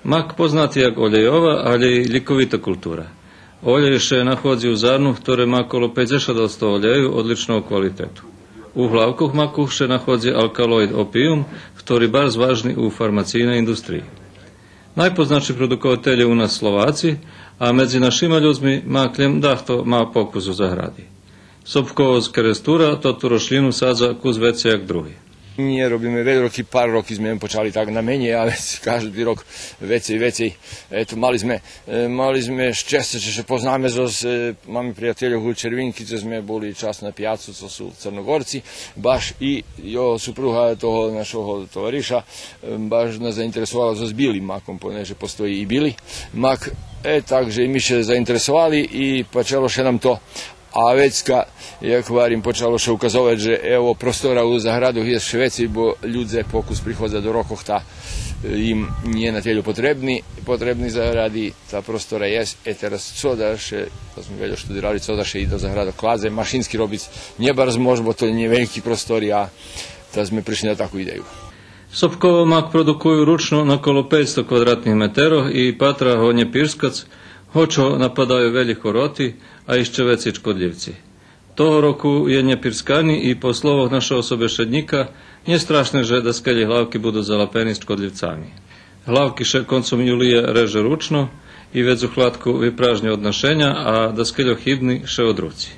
Mak poznat jak olejova, ali i ljekovita kultura. Olej še nahodzi u zrnu, ktoré má okolo 50% oleju odličnog kvalitetu. U hlavkoh maku še nahodzi alkaloid opium, ktorý baš važni u farmacijnej industriji. Najpoznačiji produkovatelji u nas Slováci, a medzi našima ľuďmi makljem dahto má pokus u zahradi. Sobkovo z kerestúra toto rošlinu sadza kus veci jak druhý. Nie robíme veľa roky, pár roky sme počali tak na menej, ale každý rok vecej. Eto, mali sme šťastie, že poznáme máme priateľov u Červinky, čo sme boli čas na pijacu, co sú Crnogorci, baš i jo supruha toho našeho tovariša, baš nas zainteresovala so s bilim makom, že postoji i bili mak, takže i mi še zainteresovali i počalo še nam to. A vecka, jak hovorím, počalo še ukazovať, že evo prostora u zahradu je še veci, bo ľudze pokus prichodza do rokoch, ta im nije na tjelju potrebni zahradi, ta prostora je, teraz co da še, to smo veljo študirali, co da še i do zahrada klaze, mašinski robic, nije bar zmož, bo to nije veliki prostori, a da smo prišli na takvu ideju. Sobkovo mak produkuju ručno na okolo 500 kvadratnih meterov i patra ho nje pirskac, hočo napadaju veliko roti, a išće veci škodljivci. Toho roku je nje pirskani i po slovoch našeho sobešednika nije strašne, že da skelje hlavki budu zalapeni škodljivcami. Hlavki še koncom julije reže ručno i već u hladku vypražnje od našenja, a da skeljo hibni še od ruci.